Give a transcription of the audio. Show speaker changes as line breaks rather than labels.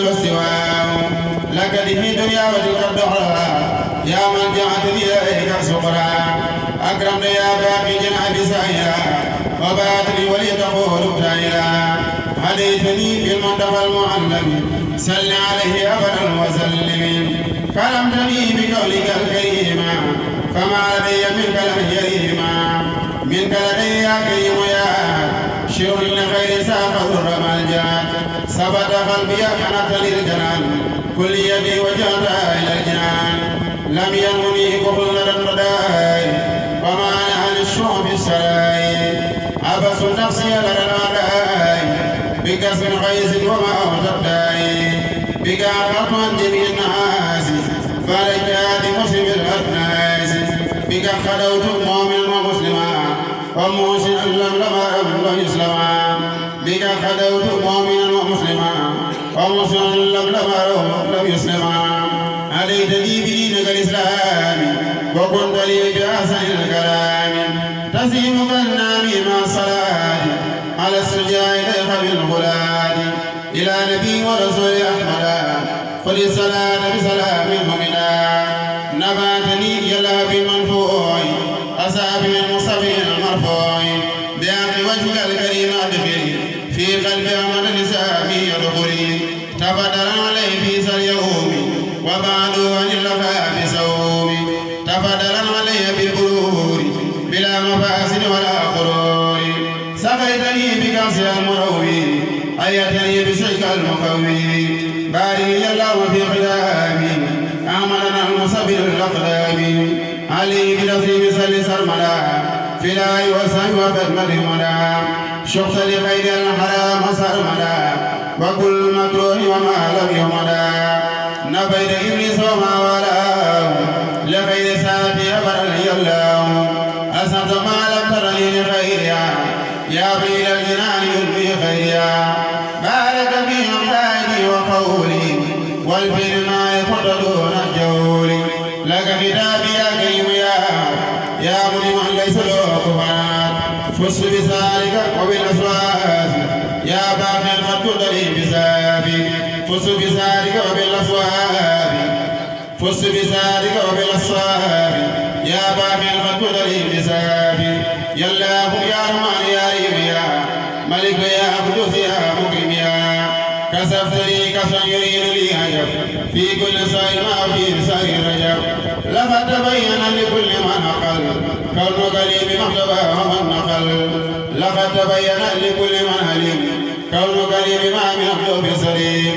واستواء لك به دنيا وتلك الدهر يا من جعلت إليك السقرا أكرمني يا باقي جناب سائرا وبات لي ولي تقول ابتائرا هديتني بالمنتقى المعلم سل عليه أبدا وسلم كرمتني بقولك الكريم فما لدي منك لن يريما منك لدي يا كريم يا شر لخير ساق ذر ملجأ ثبت قلبي حنت للجنان كل يدي وجهت إلى الجنان لم ينوني كفل الرداء وما نهى للشوم السراي عبس نفسي لدى الأعداء بكسب غيث وما أوجدتاي بك أخذت عن جميع الناس فرجات مسلم الأثناس بك خدوت مؤمن ومسلما وموسنا لم يسلما بك خدوت مؤمنا ومسلما ومسلما لم يسلما عليتني بدينك الإسلام وكنت لي بأحسن الكلام تسيم كالنامي مع الصلاة على السجاء ليخ بالغلاد إلى نبي ورسول أحمد فللصلاة بسلام مؤمنا نباتني يلا بمنفوع أصابي المصطفى المرفوع بحق وجهك الكريم أدخل في قلب أحمد نسابي يدخل تفضل عليه في سر يومي وبعد عن اللفاف سومي تفضل عليه بالبرور بلا مفاسد ولا خرور سقيتني بكأس المروي أيتني بشيك المقوي باري الله في خدامي أعملنا المصبر الأقدام علي بنفسي بسل سرمدا في الآي والسلم وبدمد المدى شقت لخير الحرام سرمدا وكل مكروه وما لم يمدى نبيت إبليس وما ولاه لخير ساتي أبدا يلاه أسنت ما لم ترني لخيرها يا بين الجنان يلقي خيرها بارك في أمدادي وقولي والفيل ما يفضل دون الجول لك كتابي يا كريم يا ملما ليس له كفار فس بسالك وبالأصوات يا باقي الخط لي بسابي فس بسالك وبالأصوات فس بسالك وبالأصوات يا باقي الخط لي بسابي يا الله يا رحمن يا رحيم يا ملك يا قدوس يا مكرم يا كسفتني كسا يريد لي عجب في كل سائل ما في سائر رجب لقد تبين لكل من أقل كونك لي بمحتوى ومن نقل لقد تبين لكل من علم كونك لي بما من أحلف سليم